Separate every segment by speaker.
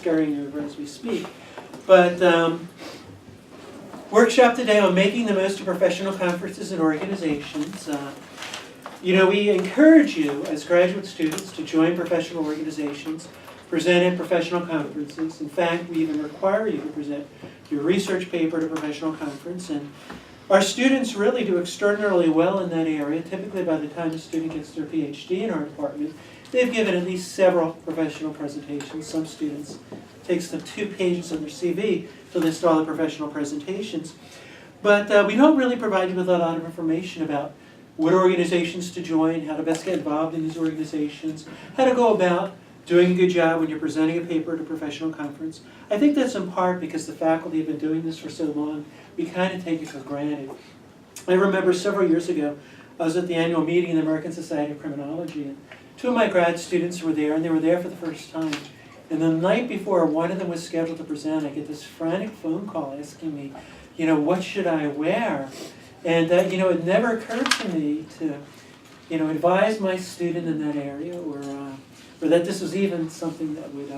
Speaker 1: scurrying over as we speak. But workshop today on making the most of professional conferences and organizations. We encourage you as graduate students to join professional organizations, present at professional conferences. In fact, we even require you to present your research paper at a professional conference. And our students really do extraordinarily well in that area. Typically, by the time a student gets their PhD in our department, they've given at least several professional presentations. Some students, it takes them 2 pages on their CV to list all the professional presentations. But we don't really provide you with a lot of information about what organizations to join, how to best get involved in these organizations, how to go about doing a good job when you're presenting a paper at a professional conference. I think that's in part because the faculty have been doing this for so long, we kind of take it for granted. I remember several years ago, I was at the annual meeting in the American Society of Criminology, and 2 of my grad students were there, and they were there for the first time. And the night before one of them was scheduled to present, I get this frantic phone call asking me, what should I wear? And it never occurred to me to, advise my student in that area, or that this was even something that would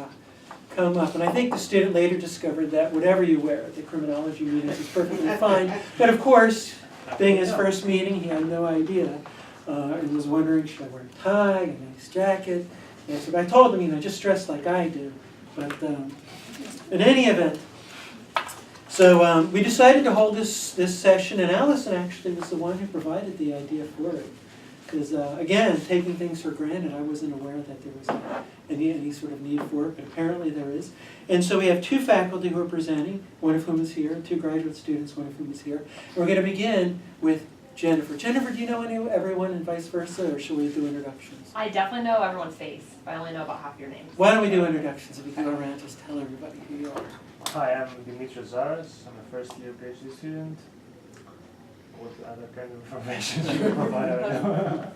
Speaker 1: come up. And I think the student later discovered that whatever you wear at the criminology meetings is perfectly fine. But of course, being his first meeting, he had no idea, and was wondering, should I wear a tie, a nice jacket? And so I told him, just dress like I do. But in any event, so we decided to hold this session, and Allison actually was the one who provided the idea for it. Because, again, taking things for granted, I wasn't aware that there was any sort of need for it, but apparently there is. And so we have 2 faculty who are presenting, one of whom is here, and 2 graduate students, one of whom is here. And we're going to begin with Jennifer. Jennifer, do you know everyone and vice versa, or should we do introductions?
Speaker 2: I definitely know everyone's face, but I only know about half your names.
Speaker 1: Why don't we do introductions? If we go around, just tell everybody who you are.
Speaker 3: Hi, I'm Dimitris Zaras. I'm a first-year PhD student. What other kind of information should we provide? I don't know.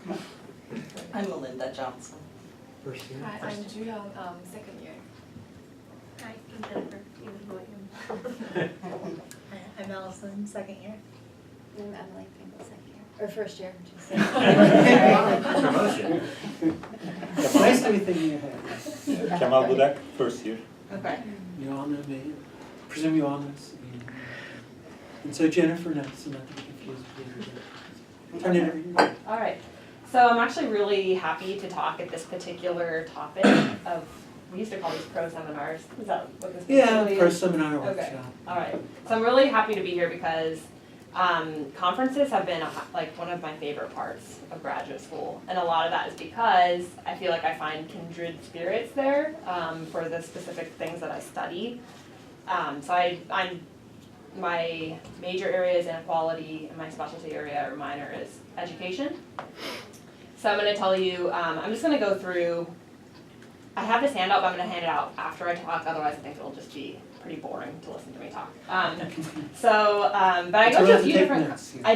Speaker 4: I'm Melinda Johnson.
Speaker 1: First year.
Speaker 5: Hi, I'm Juhyung, second year.
Speaker 6: Hi, I'm Jennifer. Hi, I'm Allison, second year.
Speaker 5: I'm Emily Pringle, second year. Or first year.
Speaker 7: Promotion.
Speaker 1: Nice to be thinking ahead.
Speaker 7: Kemal Budak, first year.
Speaker 4: Okay.
Speaker 1: You all know me. I presume you all know Sabine. And so Jennifer knows, so not to be confused with the Turn it over to you.
Speaker 2: All right. So I'm actually really happy to talk at this particular topic of, we used to call these pro seminars. Is that what this
Speaker 1: Yeah,
Speaker 2: specifically
Speaker 1: first
Speaker 2: is?
Speaker 1: seminar
Speaker 2: Okay.
Speaker 1: workshop.
Speaker 2: All right. So I'm really happy to be here because conferences have been one of my favorite parts of graduate school. And a lot of that is because I feel like I find kindred spirits there for the specific things that I study. My major area is inequality, and my specialty area or minor is education. So I'm going to tell you, I'm just going to go through, I have this handout, but I'm going to hand it out after I talk, otherwise I think it'll just be pretty boring to listen to me talk. But I go to a few different, I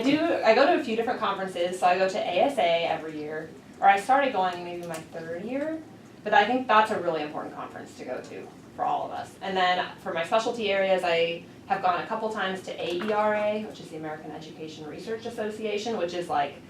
Speaker 2: go to a few different conferences. So I go to ASA every year, or I started going maybe my 3rd year, but I think that's a really important conference to go to for all of us. And then for my specialty areas, I have gone a couple times to AERA, which is the American Education Research Association, which is like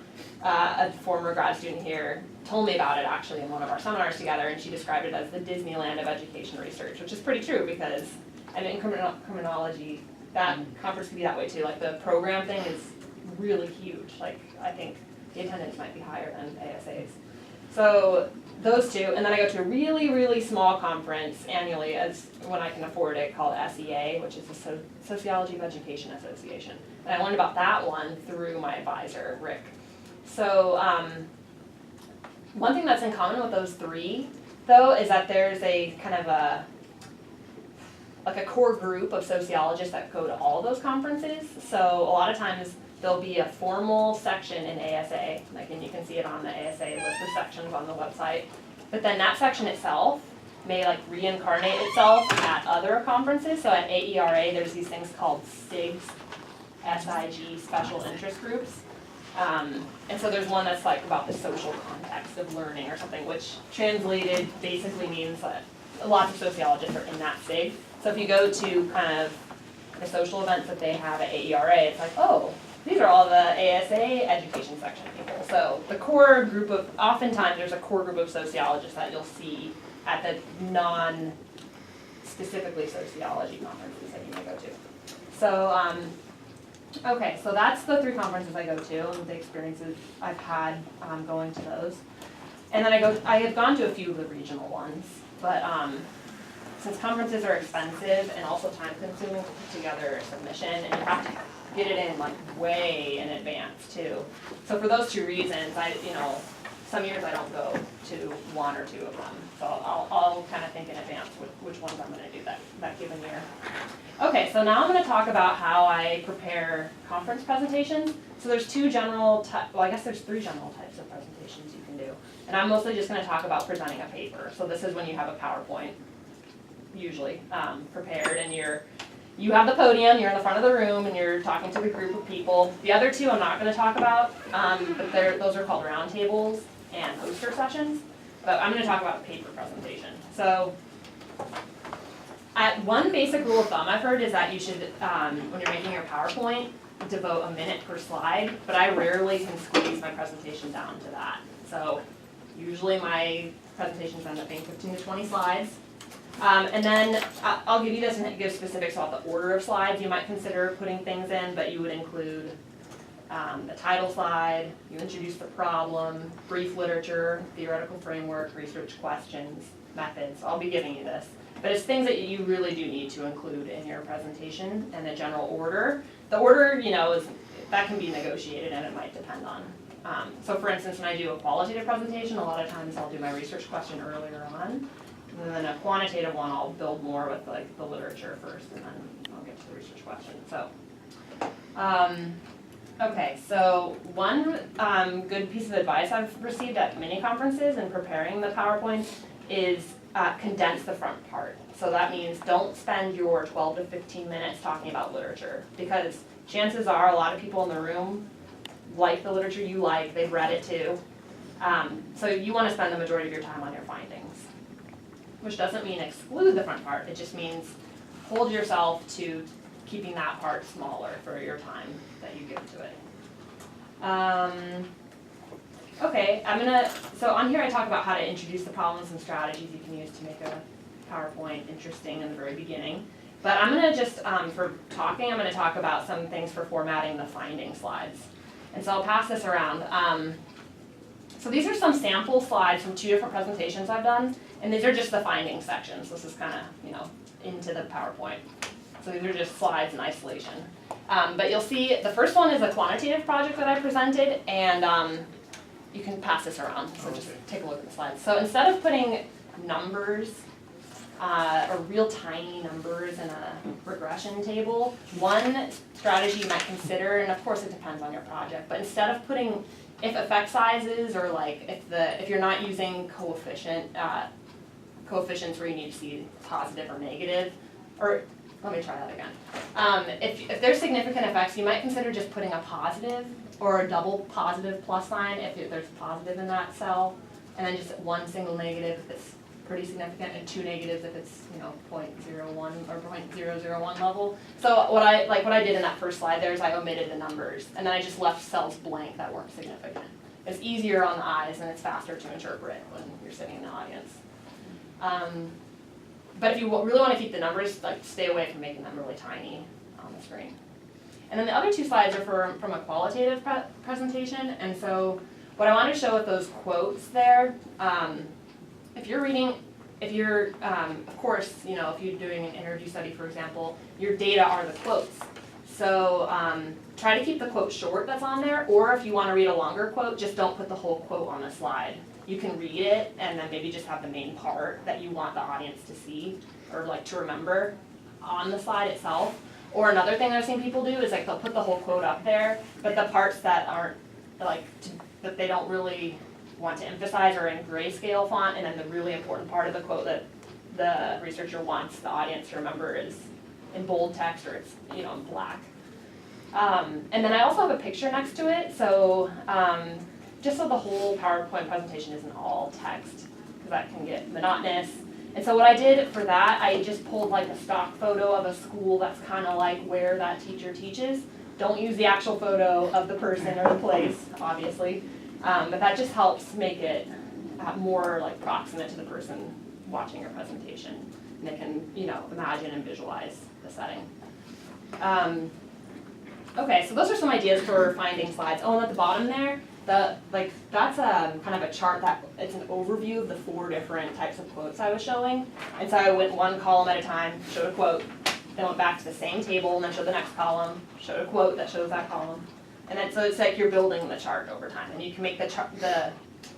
Speaker 2: a former grad student here told me about it actually in one of our seminars together, and she described it as the Disneyland of education research, which is pretty true because in criminology, that conference can be that way too. Like the program thing is really huge. Like I think the attendance might be higher than ASA's. So those 2, and then I go to a really, really small conference annually as when I can afford it called SEA, which is the Sociology of Education Association. And I learned about that one through my advisor, Rick. So one thing that's in common with those 3, though, is that there's a kind of a core group of sociologists that go to all those conferences. So a lot of times there'll be a formal section in ASA, and you can see it on the ASA list of sections on the website. But then that section itself may reincarnate itself at other conferences. So at AERA, there's these things called SIGs, SIG, special interest groups. And so there's one that's about the social context of learning or something, which translated basically means that lots of sociologists are in that SIG. So if you go to kind of the social events that they have at AERA, it's oh, these are all the ASA education section people. So the core group of, oftentimes there's a core group of sociologists that you'll see at the specifically sociology conferences that you may go to. So, okay, so that's the 3 conferences I go to and the experiences I've had going to those. And then I have gone to a few of the regional ones, but since conferences are expensive and also time consuming to put together a submission, and you have to get it in like way in advance too. So for those 2 reasons, some years I don't go to 1 or 2 of them. So I'll kind of think in advance which ones I'm gonna do that given year. Okay, so now I'm gonna talk about how I prepare conference presentations. So there's 2 general, I guess there's 3 general types of presentations you can do. And I'm mostly just gonna talk about presenting a paper. So this is when you have a PowerPoint, usually, prepared, and you have the podium, you're in the front of the room, and you're talking to the group of people. The other 2 I'm not gonna talk about, but those are called roundtables and poster sessions. But I'm gonna talk about paper presentation. So, one basic rule of thumb I've heard is that you should, when you're making your PowerPoint, devote a minute per slide, but I rarely can squeeze my presentation down to that. So, usually my presentations end up being 15 to 20 slides. And then I'll give you this and give specifics about the order of slides you might consider putting things in, but you would include the title slide, you introduce the problem, brief literature, theoretical framework, research questions, methods. I'll be giving you this. But it's things that you really do need to include in your presentation and the general order. The order, that can be negotiated and it might depend on. So for instance, when I do a qualitative presentation, a lot of times I'll do my research question earlier on. And then a quantitative one, I'll build more with like the literature first, and then I'll get to the research question. So, okay, so one good piece of advice I've received at mini conferences in preparing the PowerPoint is condense the front part. So that means don't spend your 12 to 15 minutes talking about literature, because chances are a lot of people in the room like the literature you like, they've read it too. So you want to spend the majority of your time on your findings. Which doesn't mean exclude the front part, it just means hold yourself to keeping that part smaller for your time that you give to it. Okay, so on here I talk about how to introduce the problems and strategies you can use to make a PowerPoint interesting in the very beginning. But I'm gonna just, for talking, I'm gonna talk about some things for formatting the finding slides. And so I'll pass this around. So these are some sample slides from 2 different presentations I've done. And these are just the finding sections. This is kind of, into the PowerPoint. So these are just slides in isolation. But you'll see the first one is a quantitative project that I presented, and you can pass this around. So just take a look at the slides. So instead of putting numbers, or real tiny numbers in a regression table, one strategy you might consider, and of course it depends on your project, but instead of putting if effect sizes, or like if you're not using coefficients where you need to see positive or negative, or let me try that again. If there's significant effects, you might consider just putting a positive or a double positive plus sign if there's a positive in that cell, and then just 1 single negative if it's pretty significant, and 2 negatives if it's 0.01 or 0.001 level. So what I did in that first slide there is I omitted the numbers, and then I just left cells blank that weren't significant. It's easier on the eyes and it's faster to interpret when you're sitting in the audience. But if you really want to keep the numbers, stay away from making them really tiny on the screen. And then the other 2 slides are from a qualitative presentation, and so what I wanted to show with those quotes there, if you're of course, if you're doing an interview study, for example, your data are the quotes. So try to keep the quote short that's on there, or if you want to read a longer quote, just don't put the whole quote on the slide. You can read it and then maybe just have the main part that you want the audience to see or to remember on the slide itself. Or another thing I've seen people do is they'll put the whole quote up there, but the parts that aren't that they don't really want to emphasize are in grayscale font, and then the really important part of the quote that the researcher wants the audience to remember is in bold text, or it's in black. And then I also have a picture next to it, so just so the whole PowerPoint presentation isn't all text, because that can get monotonous. And so what I did for that, I just pulled a stock photo of a school that's kind of like where that teacher teaches. Don't use the actual photo of the person or the place, obviously, but that just helps make it more proximate to the person watching your presentation. and they can, you know, imagine and visualize the setting. Okay, so those are some ideas for finding slides. Oh, and at the bottom there, that's kind of a chart that, it's an overview of the 4 different types of quotes I was showing. And so I went one column at a time, showed a quote, then went back to the same table, and then showed the next column, showed a quote that shows that column. And then, so it's like you're building the chart over time, and you can make the chart,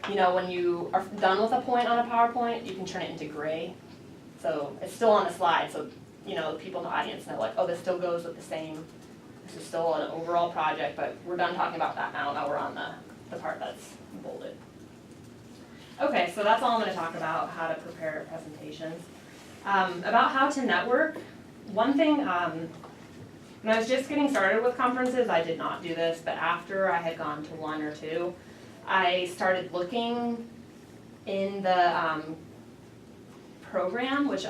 Speaker 2: you know, when you are done with a point on a PowerPoint, you can turn it into gray. So it's still on the slide, so, you know, the people in the audience know, like, oh, this still goes with the same, this is still an overall project, but we're done talking about that now. Now we're on the part that's bolded. Okay, so that's all I'm going to talk about, how to prepare presentations. About how to network, one thing, when I was just getting started with conferences, I did not do this, but after I had gone to 1 or 2, I started looking in the program, which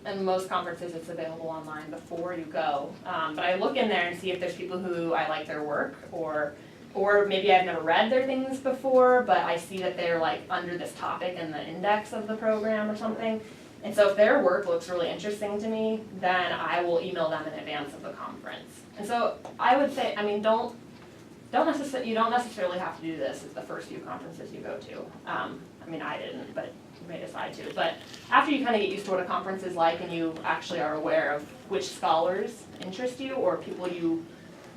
Speaker 2: in most conferences it's available online before you go. But I look in there and see if there's people who I like their work, or maybe I've never read their things before, but I see that they're like under this topic in the index of the program or something. And so if their work looks really interesting to me, then I will email them in advance of the conference. And so I would say, I mean, you don't necessarily have to do this at the first few conferences you go to. I mean, I didn't, but you may decide to. But after you kind of get used to what a conference is like, and you actually are aware of which scholars interest you, or people you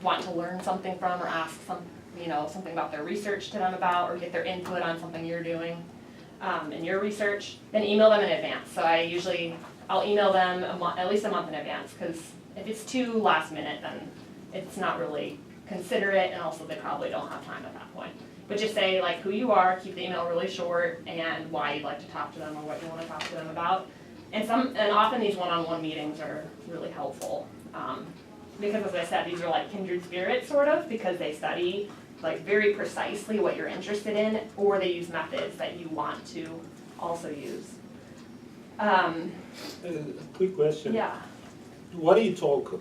Speaker 2: want to learn something from, or ask something about their research to them about, or get their input on something you're doing in your research, then email them in advance. So I'll email them at least a month in advance, because if it's too last minute, then it's not really considerate, and also they probably don't have time at that point. But just say like who you are, keep the email really short, and why you'd like to talk to them or what you want to talk to them about. And often these one-on-one meetings are really helpful, because as I said, these are like kindred spirits sort of, because they study like very precisely what you're interested in, or they use methods that you want to also use.
Speaker 7: Quick question.
Speaker 2: Yeah.
Speaker 7: What do you talk?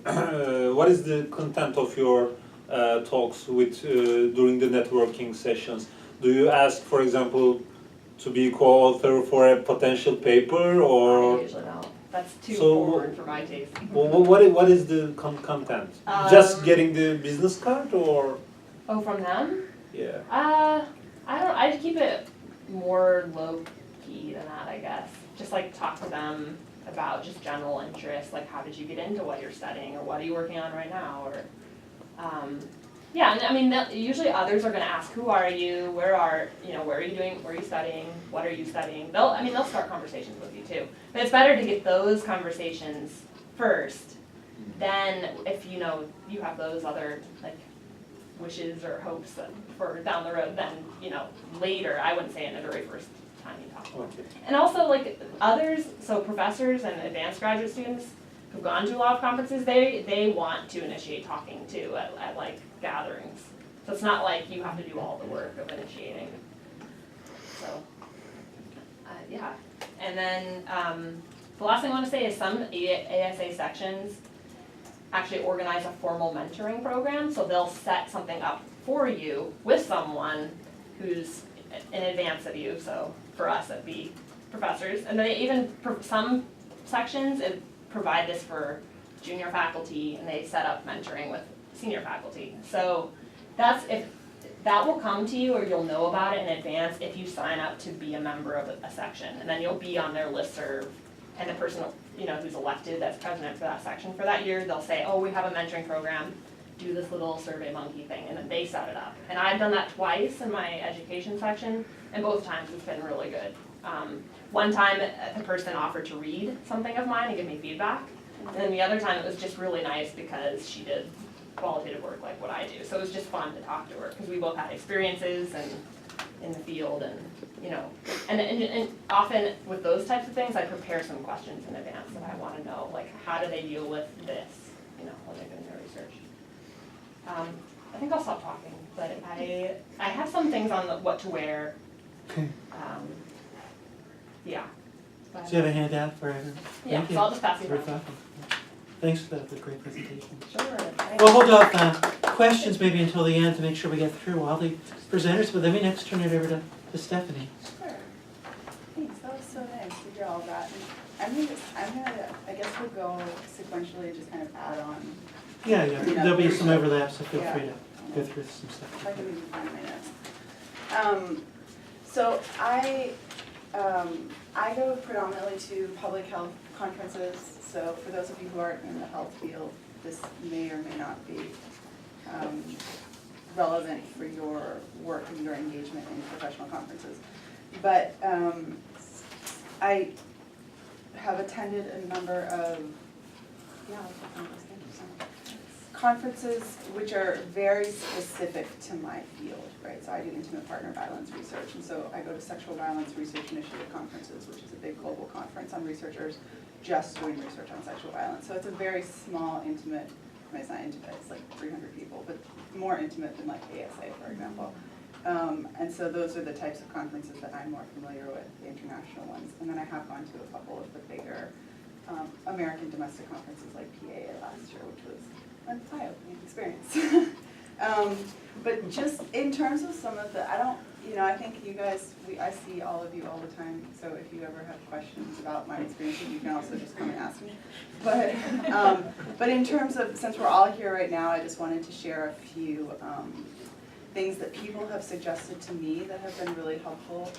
Speaker 7: What is the content of your talks with during the networking sessions? Do you ask, for example, to be co-author for a potential paper,
Speaker 2: I
Speaker 7: or
Speaker 2: usually don't. That's too
Speaker 7: So-
Speaker 2: forward for my taste.
Speaker 7: what is the content? Just getting the business card, or
Speaker 2: Oh, from them?
Speaker 7: yeah?
Speaker 2: I just keep it more low key than that, I guess. Just like talk to them about just general interests, like how did you get into what you're studying, or what are you working on right now, or yeah. And I mean, usually others are going to ask, who are you, where are you doing, where are you studying, what are you studying? They'll start conversations with you too. But it's better to get those conversations first. Then if you have those other like wishes or hopes for down the road, then later, I wouldn't say in the very first time you talk.
Speaker 7: Okay.
Speaker 2: And also like others, so professors and advanced graduate students who've gone to a lot of conferences, they want to initiate talking too at like gatherings. So it's not like you have to do all the work of initiating. So yeah. And then the last thing I want to say is some ASA sections actually organize a formal mentoring program, so they'll set something up for you with someone who's in advance of you. So for us, it'd be professors, and they even some sections provide this for junior faculty, and they set up mentoring with senior faculty. So that will come to you, or you'll know about it in advance if you sign up to be a member of a section, and then you'll be on their listserv, and the person who's elected as president for that section for that year, they'll say, oh, we have a mentoring program, do this little SurveyMonkey thing, and then they set it up. And I've done that twice in my education section, and both times it's been really good. One time the person offered to read something of mine and give me feedback, and then the other time it was just really nice because she did qualitative work like what I do. So it was just fun to talk to her, because we both had experiences and in the field, and and often with those types of things, I prepare some questions in advance that I want to know, like how do they deal with this, when they're doing their research. I think I'll stop talking, but I have some things on what to wear. Yeah.
Speaker 1: So you have a handout for everyone?
Speaker 2: Yeah,
Speaker 1: Thank
Speaker 2: so
Speaker 1: you.
Speaker 2: I'll just pass you
Speaker 1: Very
Speaker 2: around.
Speaker 1: thoughtful. Thanks for that, the great presentation.
Speaker 2: Sure.
Speaker 1: We'll hold off questions maybe until the end to make sure we get through all the presenters, but let me next turn it over to Stephanie.
Speaker 8: Sure. Thanks, that was so nice to hear all that. And I guess we'll go sequentially and just kind of add on.
Speaker 1: Yeah, there'll be some overlap, so feel
Speaker 8: Yeah.
Speaker 1: free to go through some stuff.
Speaker 8: If I can even find my notes. So I go predominantly to public health conferences, so for those of you who aren't in the health field, this may or may not be relevant for your work and your engagement in professional conferences. But I have attended a number of, conferences which are very specific to my field, right? So I do intimate partner violence research, and so I go to Sexual Violence Research Initiative conferences, which is a big global conference on researchers just doing research on sexual violence. So it's a very small, intimate, I mean, it's not intimate, it's like 300 people, but more intimate than like ASA, for example. And so those are the types of conferences that I'm more familiar with, the international ones. And then I have gone to a couple of the bigger American domestic conferences like PAA last year, which was an eye-opening experience. But just in terms of some of the, I think you guys, I see all of you all the time, so if you ever have questions about my experiences, you can also just come and ask me. But in terms of, since we're all here right now, I just wanted to share a few things that people have suggested to me that have been really helpful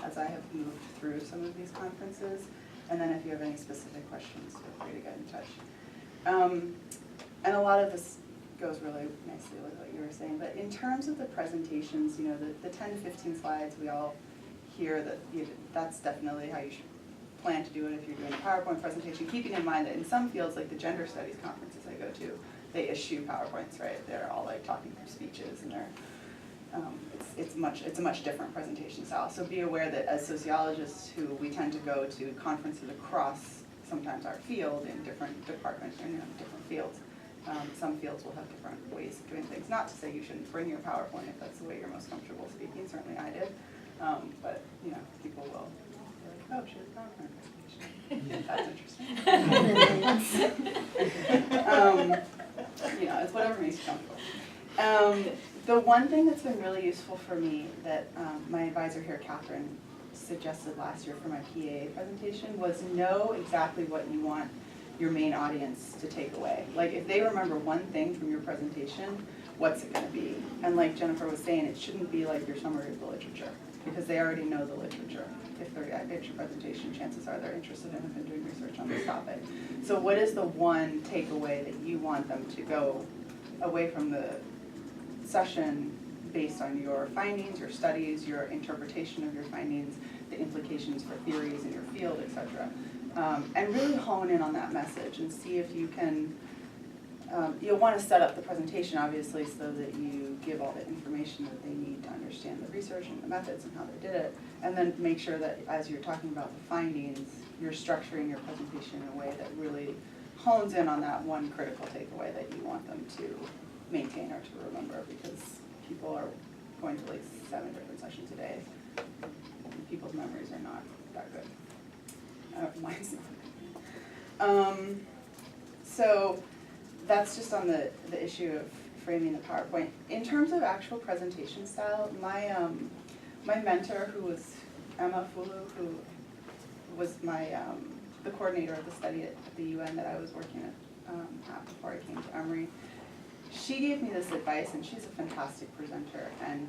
Speaker 8: as I have moved through some of these conferences. And then if you have any specific questions, feel free to get in touch. And a lot of this goes really nicely with what you were saying, but in terms of the presentations, the 10 to 15 slides, we all hear that that's definitely how you should plan to do it if you're doing a PowerPoint presentation, keeping in mind that in some fields, like the gender studies conferences I go to, they issue PowerPoints, right? They're all like talking through speeches, and they're it's a much different presentation style. So be aware that as sociologists who we tend to go to conferences across sometimes our field in different departments and different fields. Some fields will have different ways of doing things. Not to say you shouldn't bring your PowerPoint if that's the way you're most comfortable speaking. Certainly I did. But people will be like, oh, she has a PowerPoint presentation. That's interesting. It's whatever makes you comfortable. The one thing that's been really useful for me that my advisor here, Catherine, suggested last year for my PAA presentation was know exactly what you want your main audience to take away. Like if they remember one thing from your presentation, what's it going to be? And like Jennifer was saying, it shouldn't be like your summary of the literature because they already know the literature. If they're at your presentation, chances are they're interested in and doing research on this topic. So what is the one takeaway that you want them to go away from the session based on your findings, your studies, your interpretation of your findings, the implications for theories in your field, etc. And really hone in on that message and see if you can, you'll want to set up the presentation obviously so that you give all the information that they need to understand the research and the methods and how they did it, and then make sure that as you're talking about the findings, you're structuring your presentation in a way that really hones in on that one critical takeaway that you want them to maintain or to remember, because people are going to like 7 different sessions a day. And people's memories are not that good. Mine's not good. So that's just on the issue of framing the PowerPoint. In terms of actual presentation style, my mentor, who was Emma Fulu, who was the coordinator of the study at the UN that I was working at before I came to Emory, she gave me this advice, and she's a fantastic presenter, and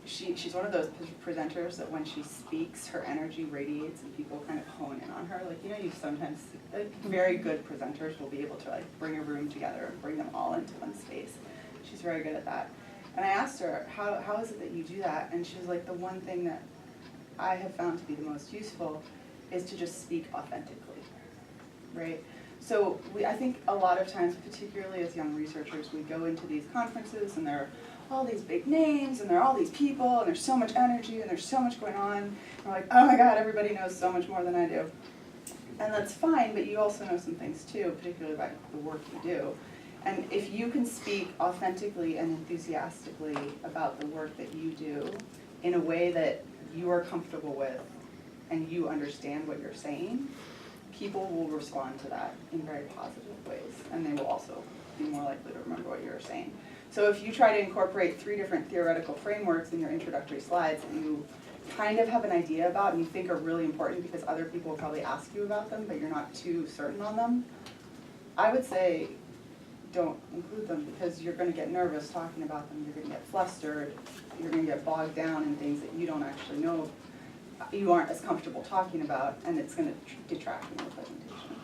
Speaker 8: she's one of those presenters that when she speaks, her energy radiates and people kind of hone in on her. Like, you sometimes, very good presenters will be able to like bring a room together and bring them all into one space. She's very good at that. And I asked her, how is it that you do that? And she was like, the one thing that I have found to be the most useful is to just speak authentically, right? So I think a lot of times, particularly as young researchers, we go into these conferences and there are all these big names and there are all these people and there's so much energy and there's so much going on. And we're like, oh my God, everybody knows so much more than I do. And that's fine, but you also know some things too, particularly about the work you do. And if you can speak authentically and enthusiastically about the work that you do in a way that you are comfortable with and you understand what you're saying, people will respond to that in very positive ways, and they will also be more likely to remember what you're saying. So if you try to incorporate 3 different theoretical frameworks in your introductory slides that you kind of have an idea about and you think are really important because other people will probably ask you about them, but you're not too certain on them, I would say don't include them because you're gonna get nervous talking about them, you're gonna get flustered, you're gonna get bogged down in things that you don't actually know, you aren't as comfortable talking about, and it's gonna detract from your presentation.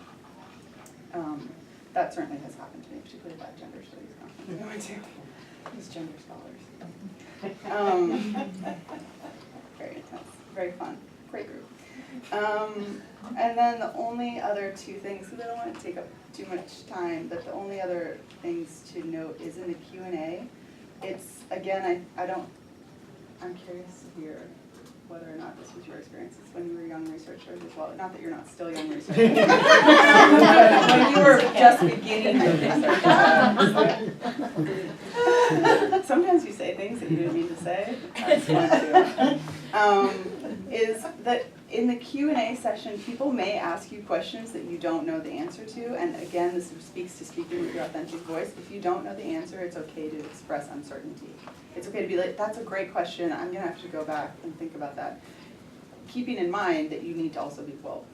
Speaker 8: That certainly has happened to me, particularly at that gender studies conference I went to. These gender scholars. Very intense, very fun, great group. And then the only other two things, because I don't want to take up too much time, but the only other things to note is in the Q&A. It's, again, I'm curious to hear whether or not this was your experiences when you were young researchers as well. Not that you're not still young researchers. But when you were just beginning your research. Sometimes you say things that you didn't mean to say. That's fun too. Is that in the Q&A session, people may ask you questions that you don't know the answer to. And again, this speaks to speaking with your authentic voice. If you don't know the answer, it's okay to express uncertainty. It's okay to be like, that's a great question. I'm going to have to go back and think about that. Keeping in mind that you need to also be well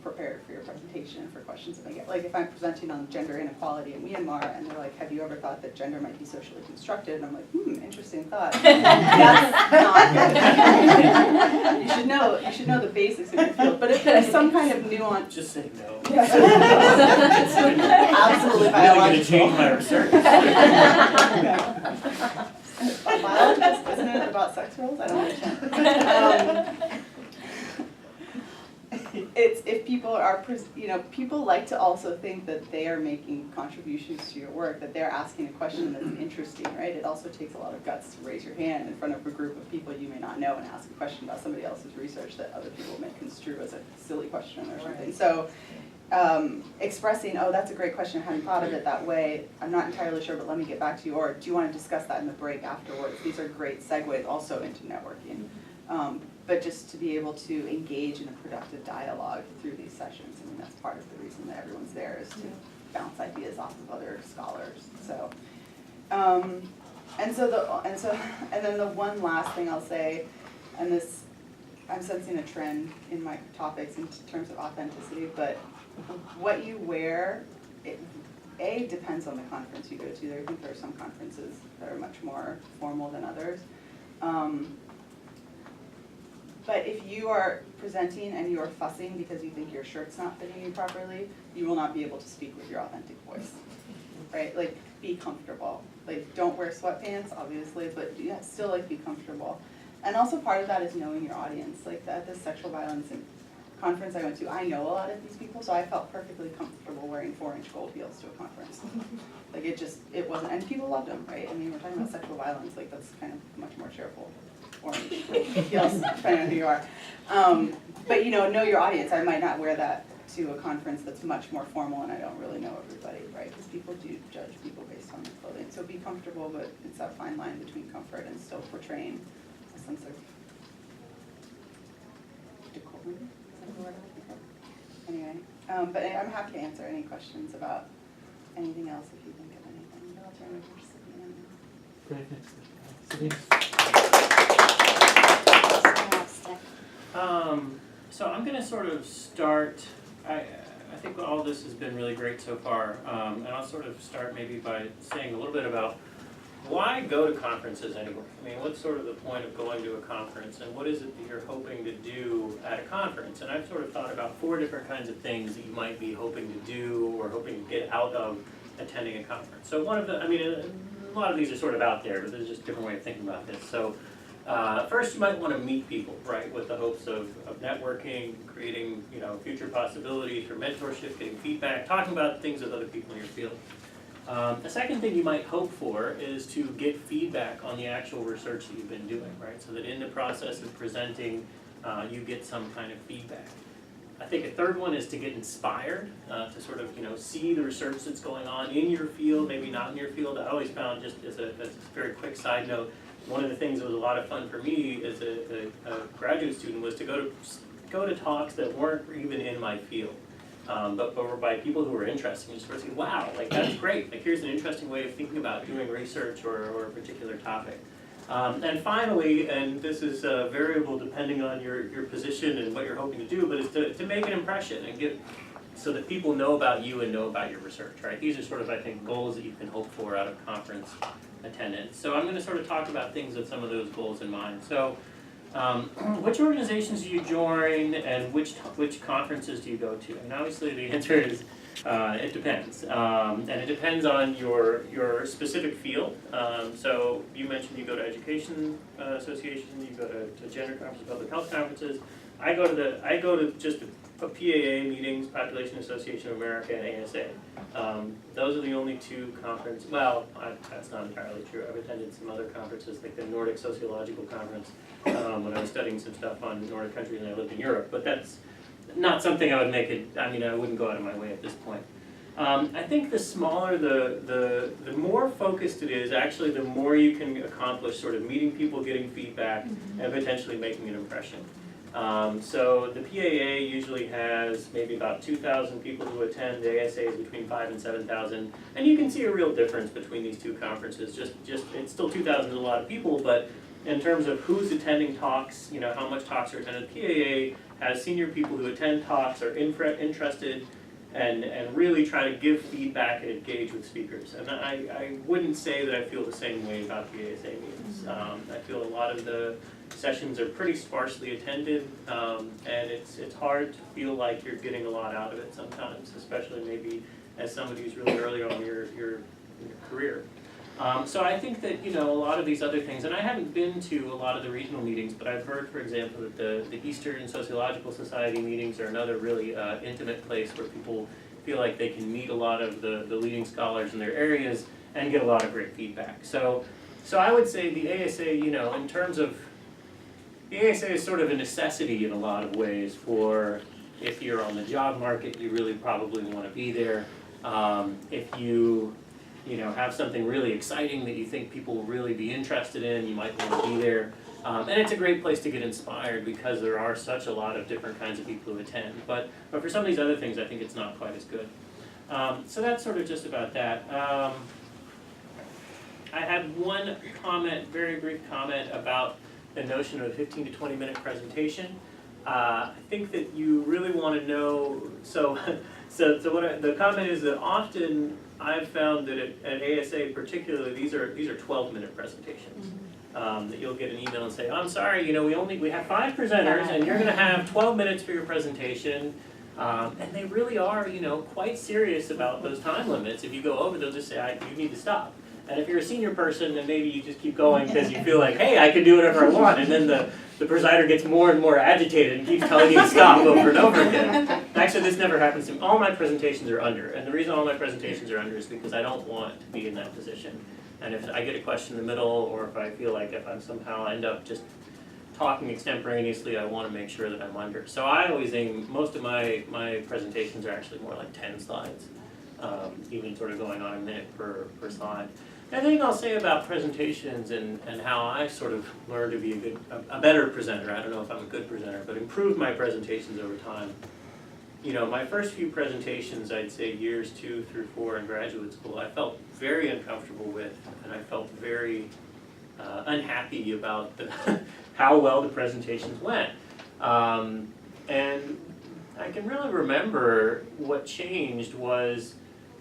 Speaker 8: prepared for your presentation for questions that may get, like if I'm presenting on gender inequality in Myanmar and they're like, have you ever thought that gender might be socially constructed? And I'm like, interesting thought. That's not good. You should know the basics of your field. But if there's some kind of nuance.
Speaker 9: Just say no.
Speaker 8: Absolutely
Speaker 9: I'm really
Speaker 8: biological.
Speaker 9: going to change my research.
Speaker 8: Biologist, isn't it about sex roles? I don't understand. It's if people are, people like to also think that they are making contributions to your work, that they're asking a question that's interesting, right? It also takes a lot of guts to raise your hand in front of a group of people you may not know and ask a question about somebody else's research that other people may construe as a silly question or something. So expressing, oh, that's a great question, I hadn't thought of it that way, I'm not entirely sure, but let me get back to you, or do you want to discuss that in the break afterwards? These are great segues also into networking. But just to be able to engage in a productive dialogue through these sessions. I mean, that's part of the reason that everyone's there, is to bounce ideas off of other scholars. So, and then the one last thing I'll say, and this, I'm sensing a trend in my topics in terms of authenticity, but what you wear, it depends on the conference you go to. I think there are some conferences that are much more formal than others. But if you are presenting and you are fussing because you think your shirt's not fitting you properly, you will not be able to speak with your authentic voice, right? Like, be comfortable. Like, don't wear sweatpants, obviously, but yeah, still, like, be comfortable. And also part of that is knowing your audience. Like, at this sexual violence conference I went to, I know a lot of these people, so I felt perfectly comfortable wearing 4-inch gold heels to a conference. Like, it wasn't, and people loved them, right? I mean, we're talking about sexual violence, like, that's kind of much more cheerful. Orange heels, depending on who you are. But know your audience. I might not wear that to a conference that's much more formal and I don't really know everybody, right? Because people do judge people based on their clothing. So be comfortable, but it's that fine line between comfort and still portraying a sense of decorum. Is that the word I'm looking for? Anyway, but I'm happy to answer any questions about anything else if you think of anything. But I'll turn it over to Sabina now.
Speaker 3: Great, next.
Speaker 9: So I'm going to sort of start, I think all this has been really great so far, and I'll sort of start maybe by saying a little bit about why go to conferences anyway? I mean, what's sort of the point of going to a conference, and what is it that you're hoping to do at a conference? And I've sort of thought about 4 different kinds of things that you might be hoping to do or hoping to get out of attending a conference. So one of the, I mean, a lot of these are sort of out there, but there's just a different way of thinking about this. So first, you might want to meet people, right, with the hopes of networking, creating, future possibilities for mentorship, getting feedback, talking about things with other people in your field. The second thing you might hope for is to get feedback on the actual research that you've been doing, right, so that in the process of presenting, you get some kind of feedback. I think a third one is to get inspired, to sort of, see the research that's going on in your field, maybe not in your field. I always found, just as a very quick side note, one of the things that was a lot of fun for me as a graduate student was to go to talks that weren't even in my field, but were by people who were interested. And you sort of say, wow, like that's great. Like here's an interesting way of thinking about doing research or a particular topic. And finally, and this is variable depending on your position and what you're hoping to do, but is to make an impression and get, so that people know about you and know about your research, right? These are sort of, I think, goals that you can hope for out of conference attendance. So I'm going to sort of talk about things with some of those goals in mind. So which organizations do you join, and which conferences do you go to? And obviously the answer is it depends. And it depends on your specific field. So you mentioned you go to education associations, you go to gender conferences, public health conferences. I go to just PAA meetings, Population Association of America, and ASA. Those are the only two conferences. Well, that's not entirely true. I've attended some other conferences, like the Nordic Sociological Conference, when I was studying some stuff on Nordic countries and I lived in Europe. But that's not something I would make it. I mean, I wouldn't go out of my way at this point. I think the smaller, the more focused it is, actually, the more you can accomplish. Sort of meeting people, getting feedback, and potentially making an impression. So the PAA usually has maybe about 2,000 people who attend. The ASA is between 5,000 and 7,000, and you can see a real difference between these two conferences. Just it's still 2,000 is a lot of people, but in terms of who's attending talks, you know, how much talks are attended, PAA has senior people who attend talks, are interested, and really try to give feedback and engage with speakers. And I wouldn't say that I feel the same way about the ASA meetings. I feel a lot of the sessions are pretty sparsely attended, and it's hard to feel like you're getting a lot out of it sometimes, especially maybe as somebody who's really early on in your career. So I think that, you know, a lot of these other things, and I haven't been to a lot of the regional meetings, but I've heard, for example, that the Eastern Sociological Society meetings are another really intimate place where people feel like they can meet a lot of the leading scholars in their areas and get a lot of great feedback. So I would say the ASA, you know, in terms of, the ASA is sort of a necessity in a lot of ways for, if you're on the job market, you really probably want to be there. If you know, have something really exciting that you think people will really be interested in, you might want to be there. And it's a great place to get inspired because there are such a lot of different kinds of people who attend. But for some of these other things, I think it's not quite as good. So that's sort of just about that. I had one comment, very brief comment about the notion of a 15 to 20 minute presentation. I think that you really want to know, so the comment is that often I've found that at ASA particularly, these are 12-minute presentations. That you'll get an email and say, I'm sorry, you know, we have 5 presenters and you're going to have 12 minutes for your presentation. And they really are, you know, quite serious about those time limits. If you go over, they'll just say, you need to stop. And if you're a senior person, then maybe you just keep going because you feel like, hey, I can do whatever I want. And then the presider gets more and more agitated and keeps telling you to stop over and over again. Actually, this never happens to me. All my presentations are under. And the reason all my presentations are under is because I don't want to be in that position. And if I get a question in the middle, or if I feel like if I somehow end up just talking extemporaneously, I want to make sure that I'm under. So I always aim, most of my presentations are actually more like 10 slides, even sort of going on a minute per slide. The thing I'll say about presentations and how I sort of learned to be a better presenter, I don't know if I'm a good presenter, but improved my presentations over time. You know, my first few presentations, I'd say years 2 through 4 in graduate school, I felt very uncomfortable with, and I felt very unhappy about how well the presentations went. And I can really remember what changed was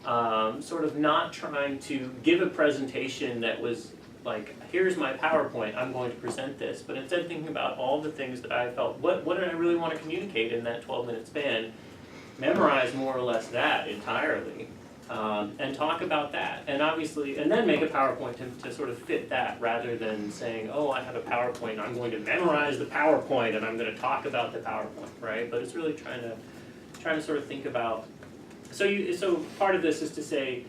Speaker 9: sort of not trying to give a presentation that was like, here's my PowerPoint, I'm going to present this, but instead thinking about all the things that I felt, what did I really want to communicate in that 12-minute span, memorize more or less that entirely, and talk about that, and obviously, and then make a PowerPoint to sort of fit that, rather than saying, oh, I have a PowerPoint, I'm going to memorize the PowerPoint, and I'm going to talk about the PowerPoint, right? But it's really trying to sort of think about. So part of this is to say,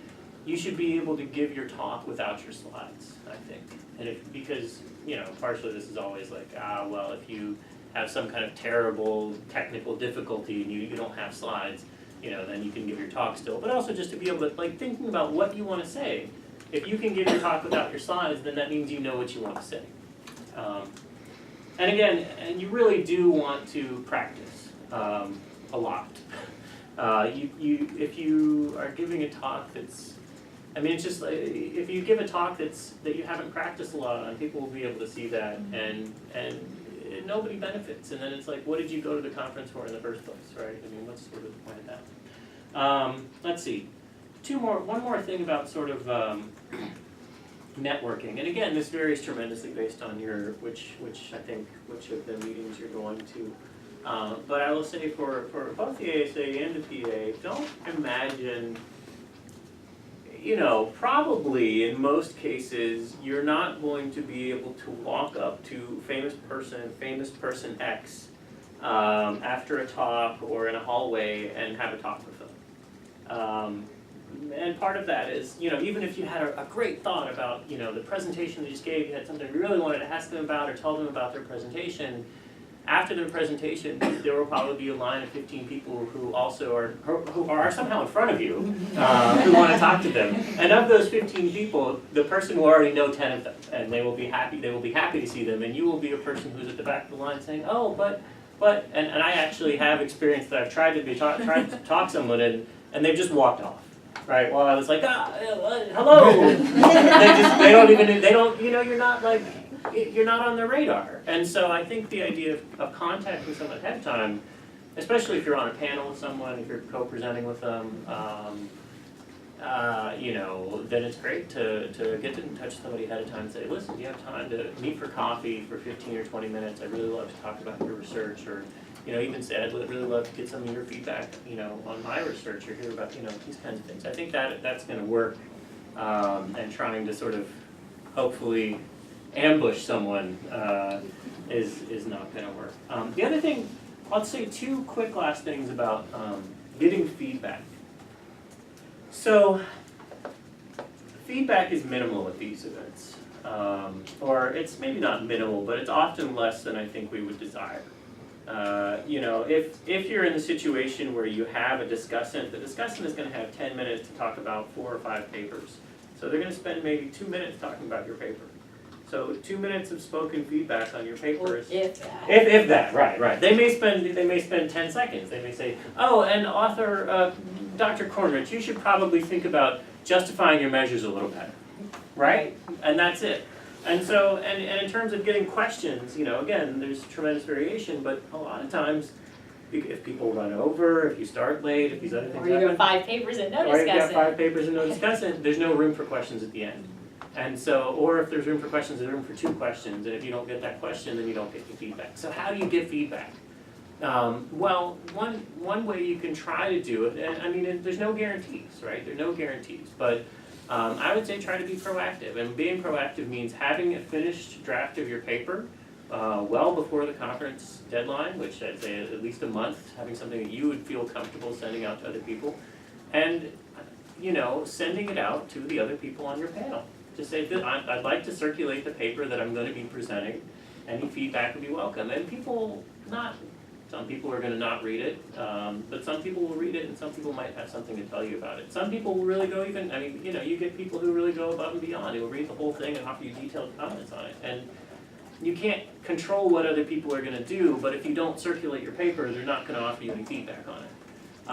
Speaker 9: you should be able to give your talk without your slides, I think. And because, you know, partially this is always like, well, if you have some kind of terrible technical difficulty and you don't have slides, you know, then you can give your talk still. But also just to be able to, like, thinking about what you want to say. If you can give your talk without your slides, then that means you know what you want to say. And again, and you really do want to practice a lot. If you are giving a talk that's I mean, it's just like, if you give a talk that you haven't practiced a lot on, people will be able to see that, and nobody benefits. And then it's like, what did you go to the conference for in the first place, right? I mean, what's sort of the point of that? Let's see. One more thing about sort of networking. And again, this varies tremendously based on which of the meetings you're going to. But I will say for both the ASA and the PA, don't imagine, probably in most cases, you're not going to be able to walk up to famous person X, after a talk or in a hallway and have a talk with them. And part of that is, even if you had a great thought about, the presentation they just gave, you had something you really wanted to ask them about or tell them about their presentation, after their presentation, there will probably be a line of 15 people who are somehow in front of you, who want to talk to them. And of those 15 people, the person will already know 10 of them, and they will be happy to see them, and you will be a person who's at the back of the line saying, oh, but, and I actually have experience that I've tried to talk to someone, and they've just walked off. Right, well, I was like, hello. You're not on their radar. And so I think the idea of contacting someone ahead of time, especially if you're on a panel with someone, if you're co-presenting with them, then it's great to get in touch with somebody ahead of time and say, listen, do you have time to meet for coffee for 15 or 20 minutes? I'd really love to talk about your research, or even say, I'd really love to get some of your feedback, on my research, or hear about, these kinds of things. I think that's going to work, and trying to sort of hopefully ambush someone is not going to work. The other thing, I'll say two quick last things about getting feedback. So, feedback is minimal at these events, or it's maybe not minimal, but it's often less than I think we would desire. If you're in the situation where you have a discussant, the discussant is going to have 10 minutes to talk about 4 or 5 papers. So they're going to spend maybe 2 minutes talking about your paper. So 2 minutes of spoken feedback on your papers.
Speaker 4: If that.
Speaker 9: If that, right. They may spend 10 seconds. They may say, oh, and author Dr. Cornrich, you should probably think about justifying your measures a little better, right? And that's it. And so, and in terms of getting questions, again, there's tremendous variation, but a lot of times, if people run over, if you start late, if these other things
Speaker 2: Or you
Speaker 9: happen,
Speaker 2: have 5 papers and no
Speaker 9: or if you have
Speaker 2: discussant.
Speaker 9: 5 papers and no discussant, there's no room for questions at the end. And so, or if there's room for questions, there's room for 2 questions, and if you don't get that question, then you don't get the feedback. So how do you get feedback? Well, one way you can try to do it, and I mean, there's no guarantees, right? There are no guarantees, but I would say try to be proactive. And being proactive means having a finished draft of your paper well before the conference deadline, which I'd say at least a month, having something that you would feel comfortable sending out to other people, and sending it out to the other people on your panel. To say that I'd like to circulate the paper that I'm going to be presenting. Any feedback would be welcome. And some people are going to not read it, but some people will read it, and some people might have something to tell you about it. Some people will really go you get people who really go above and beyond. They will read the whole thing and offer you detailed comments on it. And you can't control what other people are going to do, but if you don't circulate your paper, they're not going to offer you any feedback on it.